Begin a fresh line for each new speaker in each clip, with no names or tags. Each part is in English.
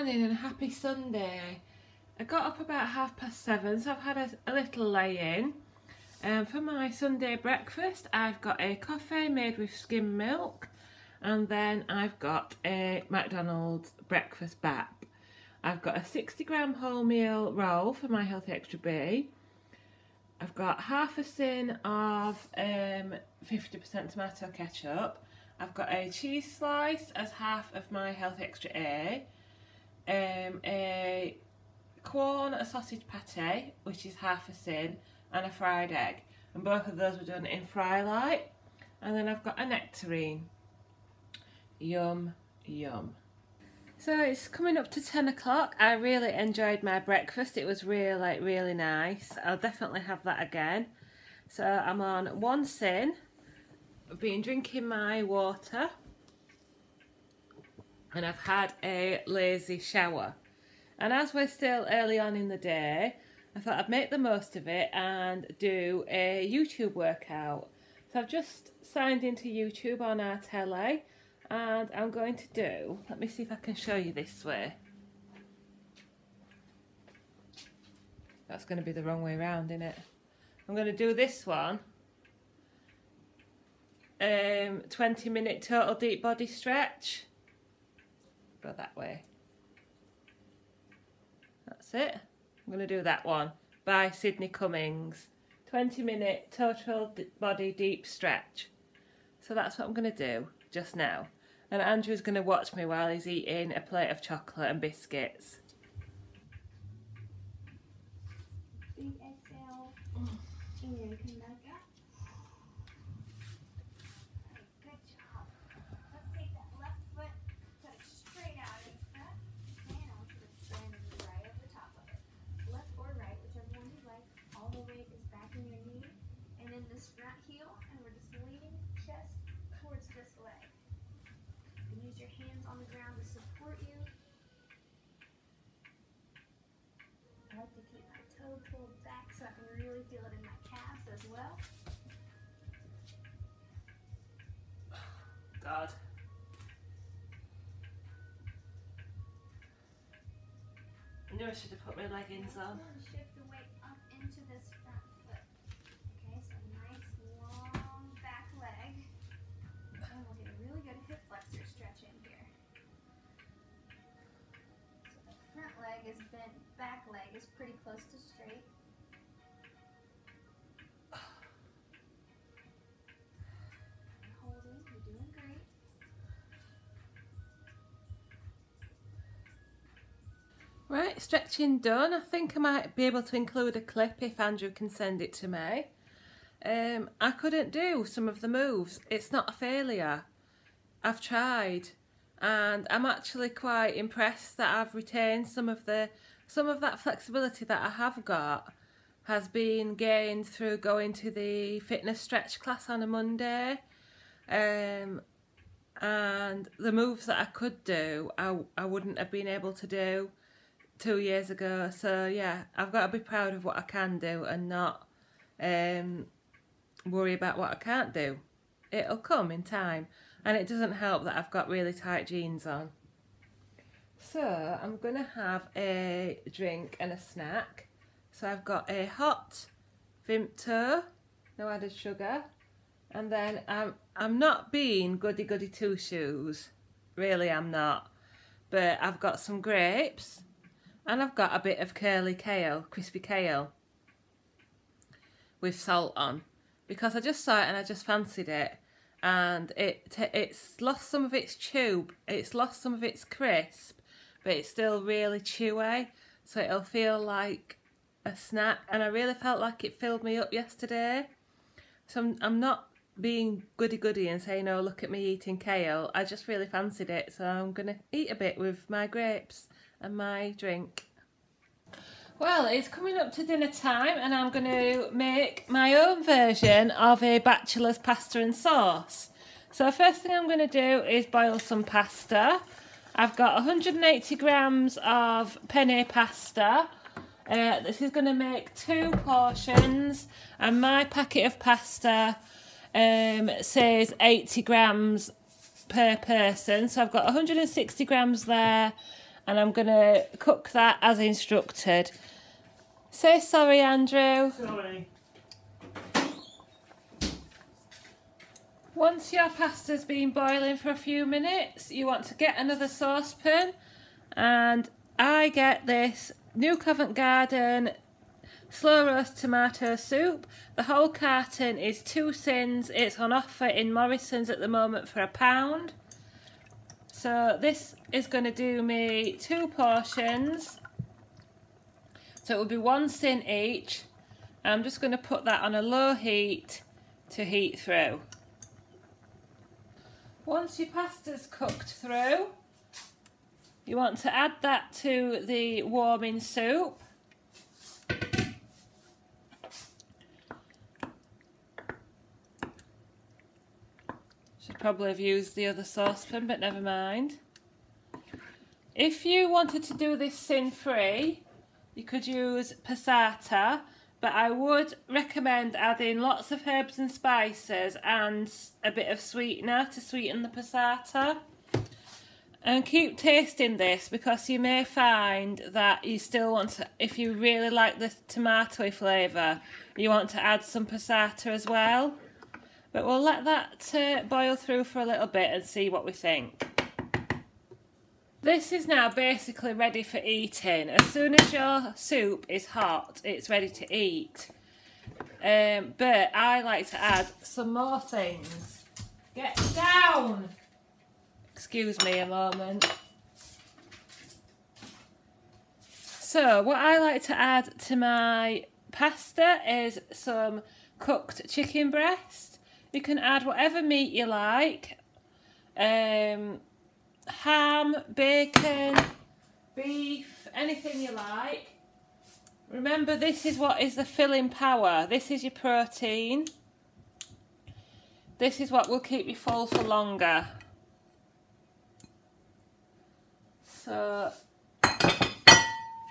morning and happy Sunday. I got up about 7:30, so I've had a little lay-in. For my Sunday breakfast, I've got a coffee made with skim milk, and then I've got a McDonald's breakfast bap. I've got a 60-gram wholemeal roll for my Healthy Extra B. I've got half a tin of 50% tomato ketchup. I've got a cheese slice as half of my Healthy Extra A corn, a sausage pate, which is half a tin, and a fried egg. And both of those were done in Fry Light. And then I've got a nectarine. Yum, yum. So it's coming up to 10 o'clock. I really enjoyed my breakfast. It was really nice. I'll definitely have that again. So I'm on one sin. I've been drinking my water. And I've had a lazy shower. And as we're still early on in the day, I thought I'd make the most of it and do a YouTube workout. So I've just signed into YouTube on our telly. And I'm going to do, let me see if I can show you this way. That's going to be the wrong way around, isn't it? I'm going to do this one. 20-minute total deep body stretch. Go that way. That's it. I'm going to do that one by Sydney Cummings. 20-minute total body deep stretch. So that's what I'm going to do just now. And Andrew's going to watch me while he's eating a plate of chocolate and biscuits.
Big exhale. And come back up. Good job. Let's take that left foot, put it straight out in front, and I'll put it standing right over the top of it. Left or right, whichever one you like. All the weight is back in your knee and in this front heel, and we're just leaning chest towards this leg. Use your hands on the ground to support you. I like to keep my toe pulled back so I can really feel it in my calves as well.
God. I knew I should have put my leggings on.
Shift the weight up into this front foot. Okay, so nice long back leg. And we'll get a really good hip flexor stretch in here. So the front leg is bent, back leg is pretty close to straight. And holding, you're doing great.
Right, stretching done. I think I might be able to include a clip if Andrew can send it to me. I couldn't do some of the moves. It's not a failure. I've tried, and I'm actually quite impressed that I've retained some of that flexibility that I have got has been gained through going to the fitness stretch class on a Monday. And the moves that I could do, I wouldn't have been able to do 2 years ago. So yeah, I've got to be proud of what I can do and not worry about what I can't do. It'll come in time, and it doesn't help that I've got really tight jeans on. So I'm gonna have a drink and a snack. So I've got a hot Vimto, no added sugar, and then I'm not being goody two shoes, really I'm not, but I've got some grapes and I've got a bit of curly kale, crispy kale with salt on, because I just saw it and I just fancied it, and it's lost some of its chew, it's lost some of its crisp, but it's still really chewy, so it'll feel like a snack, and I really felt like it filled me up yesterday. So I'm not being goody and saying, oh look at me eating kale, I just really fancied it, so I'm gonna eat a bit with my grapes and my drink. Well, it's coming up to dinner time, and I'm going to make my own version of a bachelor's pasta and sauce. So first thing I'm going to do is boil some pasta. I've got 180 grams of penne pasta. This is going to make 2 portions, and my packet of pasta says 80 grams per person. So I've got 160 grams there, and I'm going to cook that as instructed. Say sorry, Andrew.
Sorry.
Once your pasta's been boiling for a few minutes, you want to get another saucepan, and I get this New Covent Garden slow roast tomato soup. The whole carton is 2 sins. It's on offer in Morrison's at the moment for £1. So this is going to do me 2 portions. So it will be 1 sin each. I'm just going to put that on a low heat to heat through. Once your pasta's cooked through, you want to add that to the warming soup. Should probably have used the other saucepan, but never mind. If you wanted to do this sin free, you could use passata, but I would recommend adding lots of herbs and spices and a bit of sweetener to sweeten the passata. And keep tasting this, because you may find that you still want to, if you really like the tomatoey flavour, you want to add some passata as well. But we'll let that boil through for a little bit and see what we think. This is now basically ready for eating. As soon as your soup is hot, it's ready to eat. But I like to add some more things. Get down! Excuse me a moment. So what I like to add to my pasta is some cooked chicken breast. You can add whatever meat you like. Ham, bacon, beef, anything you like. Remember, this is what is the filling power. This is your protein. This is what will keep you full for longer. So,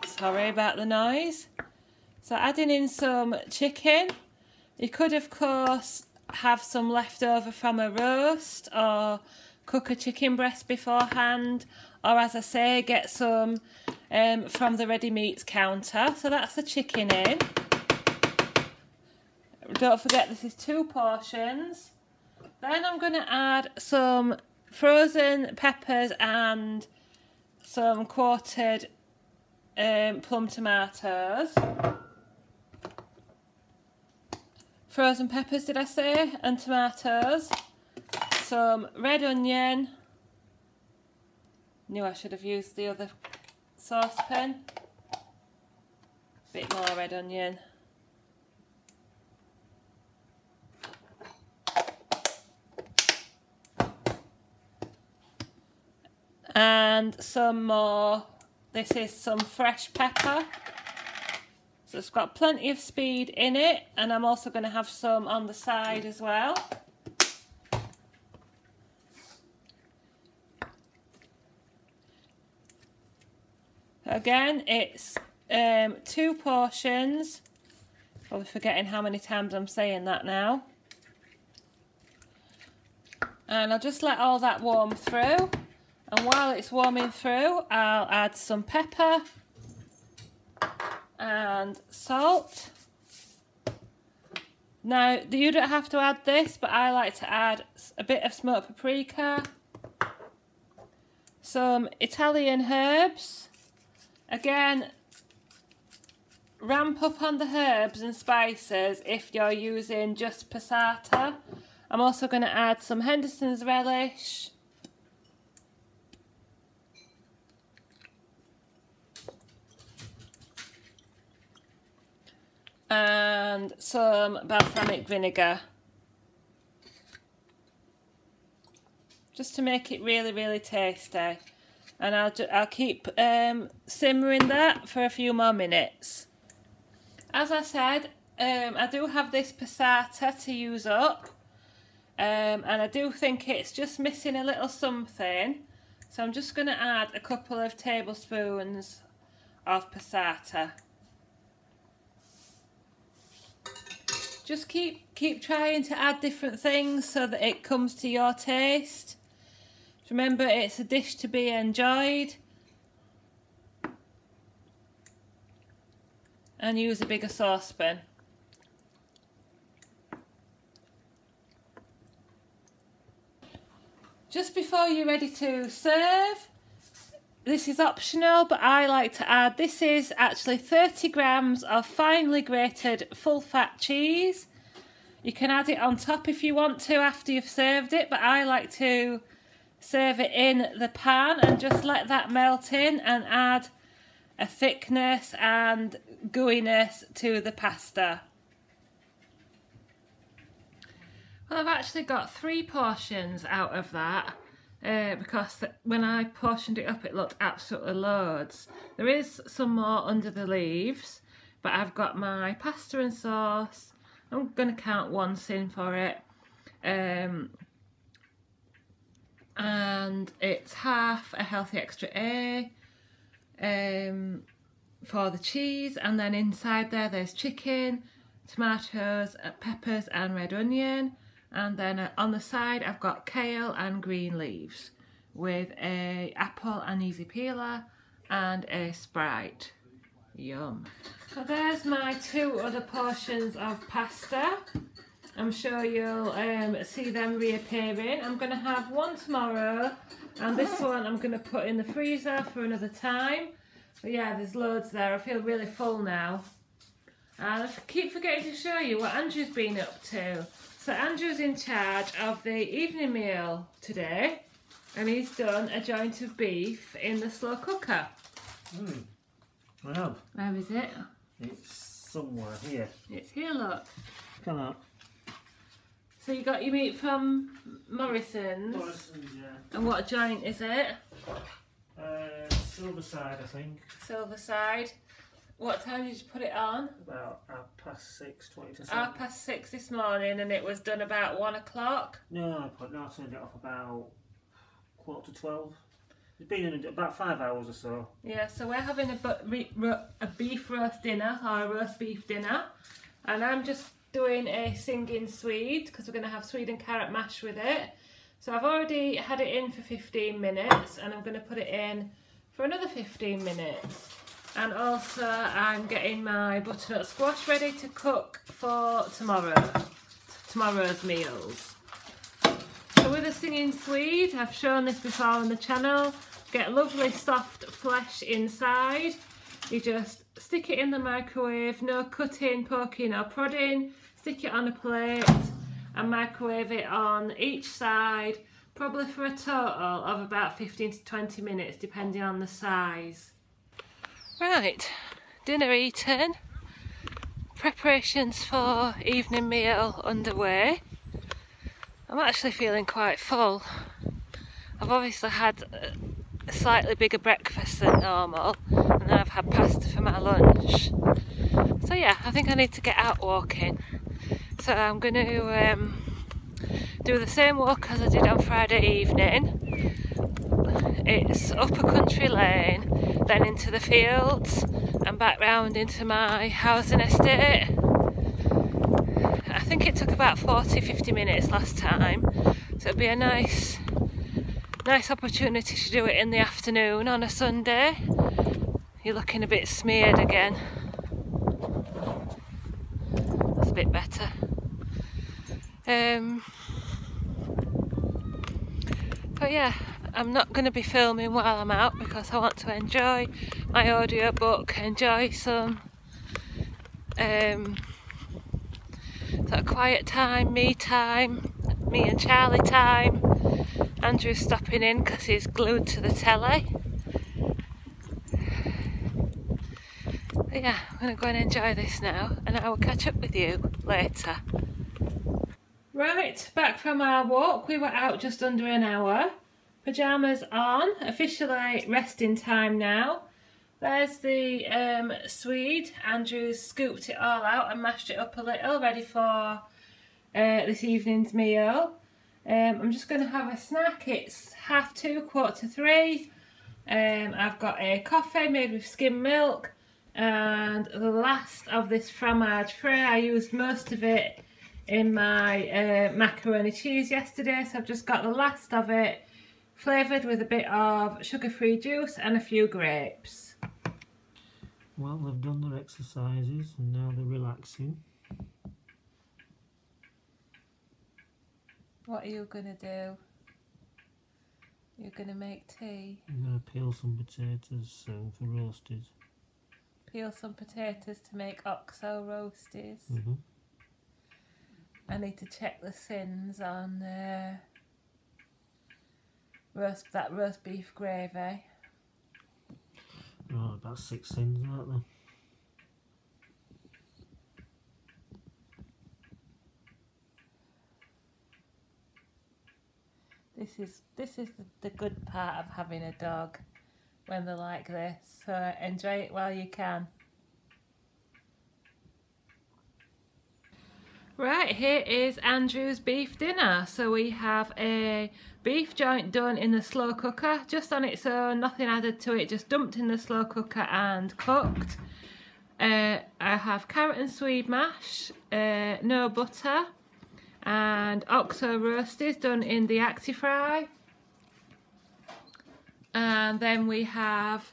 sorry about the noise. So adding in some chicken. You could, of course, have some leftover from a roast, or cook a chicken breast beforehand, or, as I say, get some from the ready meats counter. So that's the chicken in. Don't forget, this is 2 portions. Then I'm going to add some frozen peppers and some quartered plum tomatoes. Frozen peppers, did I say? And tomatoes. Some red onion. Knew I should have used the other saucepan. Bit more red onion. And some more. This is some fresh pepper. So it's got plenty of speed in it, and I'm also going to have some on the side as well. Again, it's 2 portions. Probably forgetting how many times I'm saying that now. And I'll just let all that warm through. And while it's warming through, I'll add some pepper and salt. Now, you don't have to add this, but I like to add a bit of smoked paprika, some Italian herbs. Again, ramp up on the herbs and spices if you're using just passata. I'm also going to add some Henderson's relish. And some balsamic vinegar. Just to make it really, really tasty. And I'll keep simmering that for a few more minutes. As I said, I do have this passata to use up. And I do think it's just missing a little something. So I'm just going to add a couple of tablespoons of passata. Just keep trying to add different things so that it comes to your taste. Remember, it's a dish to be enjoyed. and use a bigger saucepan. Just before you're ready to serve, this is optional, but I like to add, this is actually 30 grams of finely grated full fat cheese. You can add it on top if you want to after you've served it, but I like to serve it in the pan and just let that melt in and add a thickness and gooiness to the pasta. Well, I've actually got 3 portions out of that because when I portioned it up it looked absolutely loads. There is some more under the leaves, but I've got my pasta and sauce. I'm going to count 1 in for it. And it's half a healthy extra A for the cheese, and then inside there's chicken, tomatoes, peppers and red onion, and then on the side I've got kale and green leaves with a apple and easy peeler and a Sprite. Yum. So there's my 2 other portions of pasta. I'm sure you'll see them reappearing. I'm going to have 1 tomorrow, and this one I'm going to put in the freezer for another time. But yeah, there's loads there. I feel really full now. And I keep forgetting to show you what Andrew's been up to. So Andrew's in charge of the evening meal today, and he's done a joint of beef in the slow cooker.
I have.
Where is it?
It's somewhere here.
It's here, look.
Come on.
So you got your meat from Morrison's.
Morrison's, yeah.
And what joint is it?
Silverside, I think.
Silverside. What time did you put it on?
About 6:06, 20 to 7.
6:30 this morning, and it was done about 1 o'clock.
No, I turned it off about 11:45. It's been in about 5 hours or so.
Yeah, so we're having a beef roast dinner, or a roast beef dinner, and I'm just doing a singing swede because we're going to have swede and carrot mash with it. So I've already had it in for 15 minutes, and I'm going to put it in for another 15 minutes. And also I'm getting my butternut squash ready to cook for tomorrow's meals. So with a singing swede, I've shown this before on the channel, get lovely soft flesh inside. You just stick it in the microwave, no cutting, poking or prodding, stick it on a plate and microwave it on each side, probably for a total of about 15 to 20 minutes depending on the size. Right, dinner eaten, preparations for evening meal underway. I'm actually feeling quite full. I've obviously had a slightly bigger breakfast than normal, and then I've had pasta for my lunch. So yeah, I think I need to get out walking. So I'm going to do the same walk as I did on Friday evening. It's up a country lane, then into the fields and back round into my housing estate. I think it took about 40-50 minutes last time, so it'll be a nice opportunity to do it in the afternoon on a Sunday. You're looking a bit smeared again. That's a bit better. But yeah, I'm not going to be filming while I'm out because I want to enjoy my audiobook, enjoy some sort of quiet time, me and Charlie time. Andrew's stopping in because he's glued to the telly. But yeah, I'm going to go and enjoy this now, and I will catch up with you later. Right, back from our walk. We were out just under an hour. Pyjamas on, officially resting time now. There's the swede. Andrew's scooped it all out and mashed it up a little, ready for this evening's meal. I'm just going to have a snack. It's 2:30, 3:15. I've got a coffee made with skim milk and the last of this fromage frais. I used most of it in my macaroni cheese yesterday, so I've just got the last of it, flavoured with a bit of sugar-free juice and a few grapes.
Well, they've done their exercises and now they're relaxing.
What are you going to do? You're going to make tea?
I'm going to peel some potatoes for roasted.
Peel some potatoes to make oxo roasties. I need to check the sins on roast beef gravy.
Oh, about 6 sins, aren't there?
This is the good part of having a dog when they're like this. So enjoy it while you can. Right, here is Andrew's beef dinner. So we have a beef joint done in the slow cooker, just on its own, nothing added to it, just dumped in the slow cooker and cooked. I have carrot and swede mash, no butter, and oxo roasties done in the Actifry. And then we have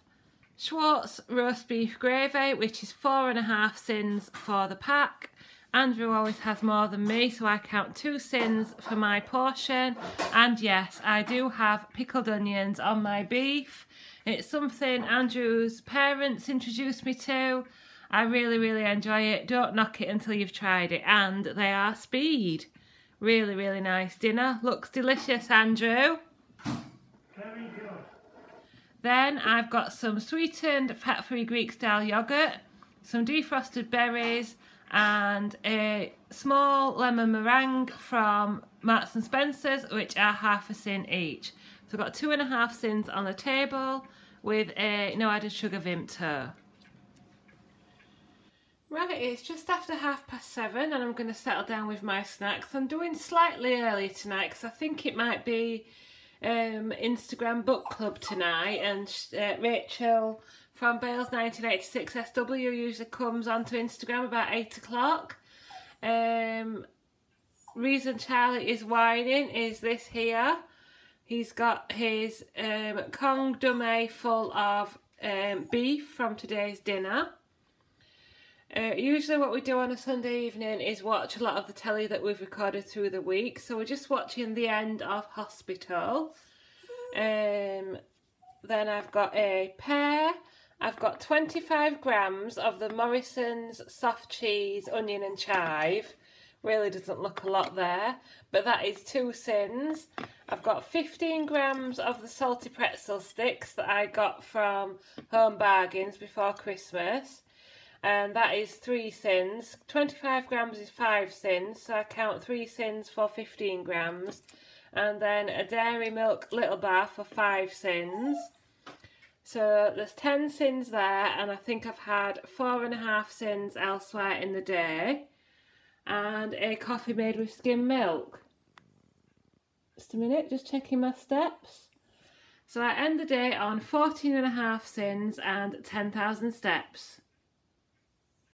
Schwartz roast beef gravy, which is 4.5 sins for the pack. Andrew always has more than me, so I count 2 sins for my portion. And yes, I do have pickled onions on my beef. It's something Andrew's parents introduced me to. I really, really enjoy it. Don't knock it until you've tried it. And they are speed. Really, really nice dinner. Looks delicious, Andrew.
Very good.
Then I've got some sweetened fat-free Greek-style yoghurt, some defrosted berries, and a small lemon meringue from Marks and Spencer's, which are 1/2 sin each. So I've got 2.5 sins on the table with a no added sugar Vimto. Right, it's just after 7:30 and I'm going to settle down with my snacks. I'm doing slightly early tonight because I think it might be Instagram book club tonight, and Rachel from Bales 1986 SW usually comes onto Instagram about 8 o'clock. Reason Charlie is whining is this here. He's got his Kong Dume full of beef from today's dinner. Usually what we do on a Sunday evening is watch a lot of the telly that we've recorded through the week. So we're just watching the end of Hospital. Then I've got a pear. I've got 25 grams of the Morrison's soft cheese, onion and chive. Really doesn't look a lot there, but that is 2 sins. I've got 15 grams of the salty pretzel sticks that I got from Home Bargains before Christmas. And that is 3 sins. 25 grams is 5 sins, so I count 3 sins for 15 grams. And then a dairy milk little bar for 5 sins. So there's 10 sins there, and I think I've had 4.5 sins elsewhere in the day. And a coffee made with skim milk. Just a minute, just checking my steps. So I end the day on 14.5 sins and 10,000 steps.